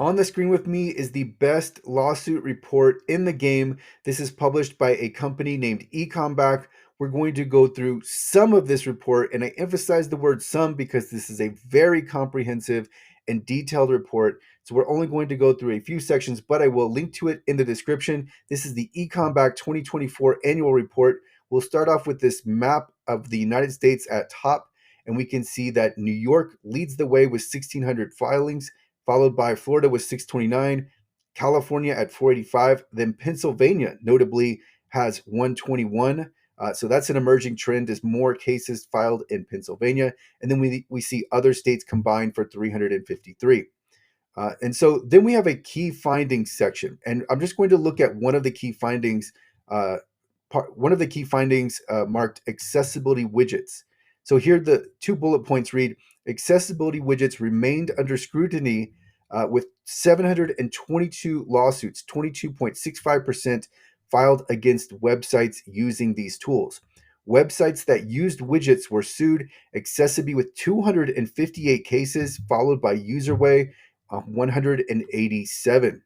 On the screen with me is the best lawsuit report in the game. This is published by a company named Ecomback. We're going to go through some of this report, and I emphasize the word some because this is a very comprehensive and detailed report. So we're only going to go through a few sections, but I will link to it in the description. This is the Ecomback 2024 annual report. We'll start off with this map of the United States at top, and we can see that New York leads the way with 1,600 filings, followed by Florida with 629, California at 485. Then Pennsylvania notably has 121. So that's an emerging trend as more cases filed in Pennsylvania. And then we see other states combined for 353. And so then we have a key findings section. And I'm just going to look at one of the key findings. One of the key findings marked accessibility widgets. So here the two bullet points read, accessibility widgets remained under scrutiny with 722 lawsuits, 22.65% filed against websites using these tools. Websites that used widgets were sued, Accessibility with 258 cases, followed by Userway 187.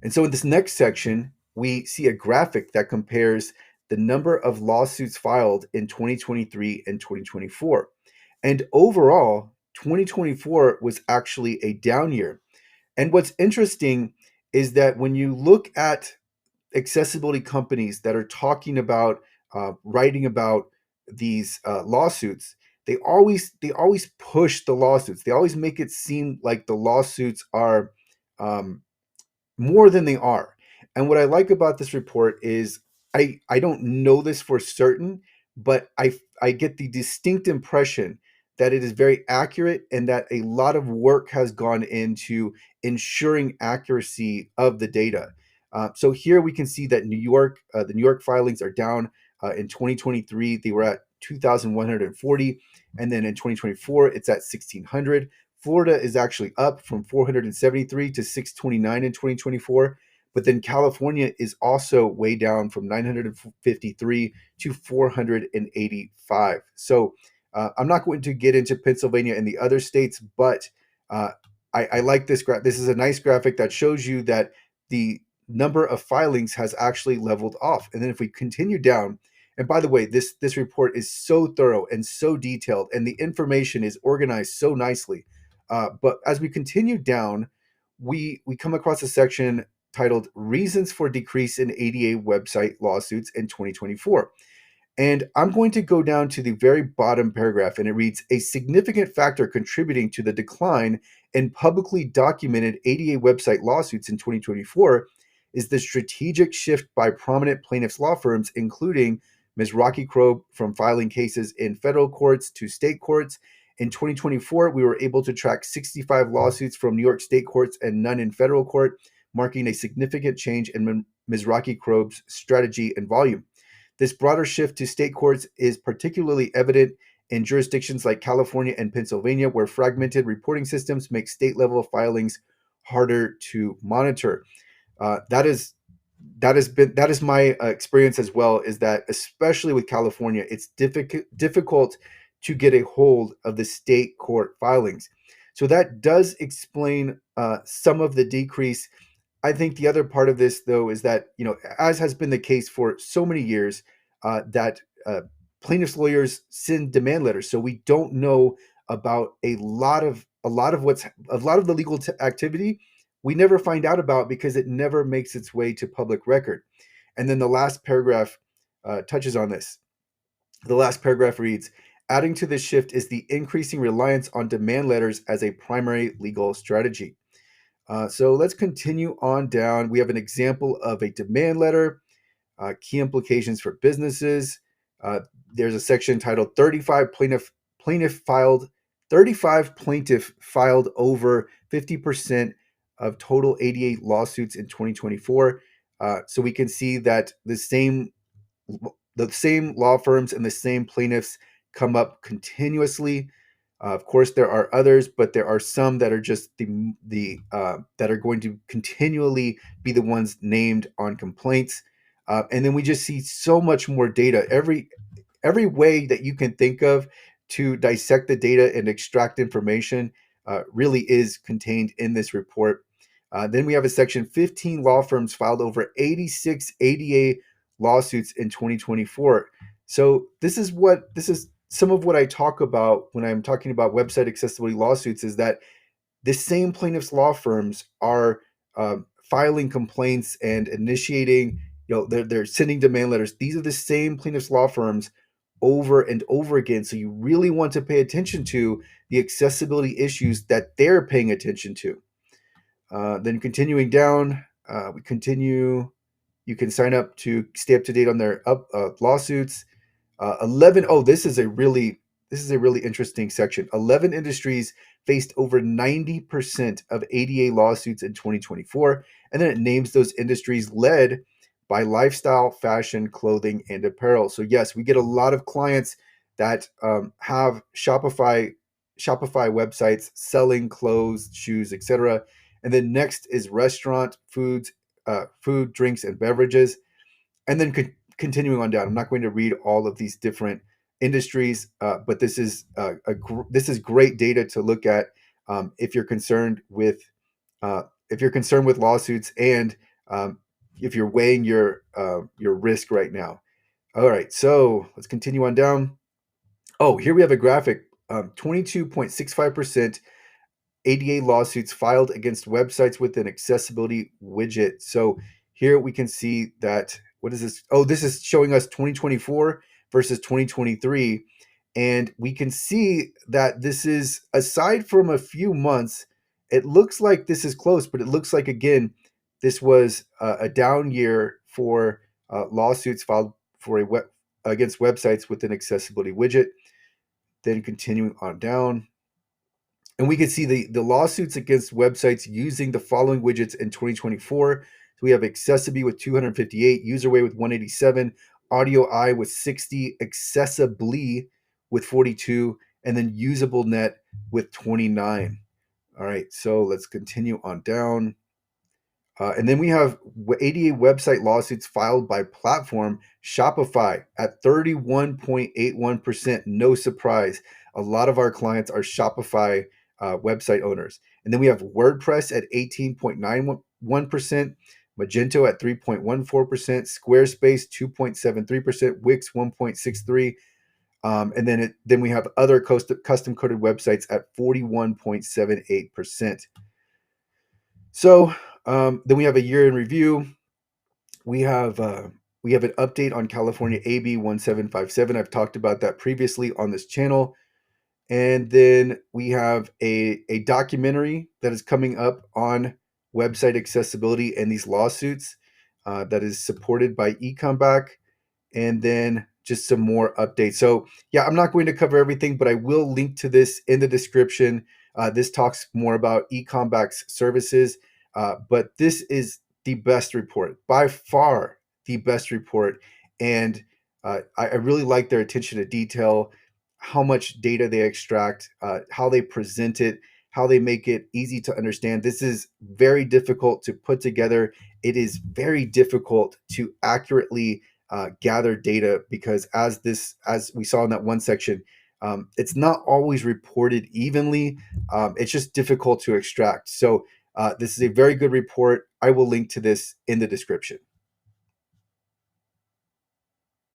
And so in this next section, we see a graphic that compares the number of lawsuits filed in 2023 and 2024. And overall, 2024 was actually a down year. And what's interesting is that when you look at accessibility companies that are talking about writing about these lawsuits, they always push the lawsuits. They always make it seem like the lawsuits are um, more than they are. And what I like about this report is I don't know this for certain, but I get the distinct impression that it is very accurate and that a lot of work has gone into ensuring accuracy of the data. So here we can see that the New York filings are down in 2023. They were at 2,140, and then in 2024 it's at 1,600. Florida is actually up from 473 to 629 in 2024. But then California is also way down from 953 to 485. So I'm not going to get into Pennsylvania and the other states, but uh, I like this graph. This is a nice graphic that shows you that the number of filings has actually leveled off. And then if we continue down, and by the way, this report is so thorough and so detailed, and the information is organized so nicely. But as we continue down, we come across a section titled "Reasons for Decrease in ADA Website Lawsuits in 2024." And I'm going to go down to the very bottom paragraph, and it reads, a significant factor contributing to the decline in publicly documented ADA website lawsuits in 2024 is the strategic shift by prominent plaintiffs' law firms, including Ms. Rocky Crow, from filing cases in federal courts to state courts. In 2024, we were able to track 65 lawsuits from New York state courts and none in federal court, marking a significant change in Ms. Rocky Crow's strategy and volume. This broader shift to state courts is particularly evident in jurisdictions like California and Pennsylvania, where fragmented reporting systems make state level filings harder to monitor. That is my experience as well. Is that especially with California, it's difficult to get a hold of the state court filings. So that does explain some of the decrease. I think the other part of this, though, is that, as has been the case for so many years, that plaintiffs' lawyers send demand letters, so we don't know about a lot of the legal activity. We never find out about because it never makes its way to public record. And then the last paragraph touches on this. The last paragraph reads, adding to this shift is the increasing reliance on demand letters as a primary legal strategy. So let's continue on down. We have an example of a demand letter, key implications for businesses. There's a section titled 35 plaintiff filed over 50% of total ADA lawsuits in 2024. So we can see that the same law firms and the same plaintiffs come up continuously. Of course, there are others, but there are some that are just the that are going to continually be the ones named on complaints, and then we just see so much more data. Every way that you can think of to dissect the data and extract information, really is contained in this report. Then we have a section 15 law firms filed over 86 ADA lawsuits in 2024. So this is some of what I talk about when I'm talking about website accessibility lawsuits, is that the same plaintiffs' law firms are filing complaints and initiating, they're sending demand letters. These are the same plaintiffs' law firms over and over again. So you really want to pay attention to the accessibility issues that they're paying attention to. Then continuing down, we continue. You can sign up to stay up to date on their lawsuits. 11. Oh, this is a really interesting section. 11 industries faced over 90% of ADA lawsuits in 2024, and then it names those industries led by lifestyle, fashion, clothing, and apparel. So yes, we get a lot of clients that have Shopify websites selling clothes, shoes, etc. And then next is restaurant, food, drinks, and beverages, and then continuing on down. I'm not going to read all of these different industries, but this is great data to look at if you're concerned with lawsuits, and if you're weighing your risk right now. All right, so let's continue on down. Oh, here we have a graphic. 22.65% ADA lawsuits filed against websites with an accessibility widget. So here we can see that, what is this? Oh, this is showing us 2024 versus 2023. And we can see that this is, aside from a few months, it looks like this is close, but it looks like, again, this was a down year for lawsuits filed against websites with an accessibility widget. Then continuing on down. And we can see the lawsuits against websites using the following widgets in 2024. So we have Accessibility with 258, UserWay with 187, AudioEye with 60, Accessibly with 42, and then UsableNet with 29. All right, so let's continue on down. And then we have ADA website lawsuits filed by platform. Shopify at 31.81%. No surprise. A lot of our clients are Shopify website owners. And then we have WordPress at 18.91%, Magento at 3.14%, Squarespace 2.73%, Wix 1.63%. And then we have other custom coded websites at 41.78%. So then we have a year in review. We have an update on California AB 1757. I've talked about that previously on this channel. And then we have a documentary that is coming up on website accessibility and these lawsuits that is supported by eComeback. And then just some more updates. So yeah, I'm not going to cover everything, but I will link to this in the description. This talks more about eComeback's services, but this is the best report, by far the best report. And I really like their attention to detail, how much data they extract, how they present it, how they make it easy to understand. This is very difficult to put together. It is very difficult to accurately gather data, because as we saw in that one section, it's not always reported evenly. It's just difficult to extract. So this is a very good report. I will link to this in the description.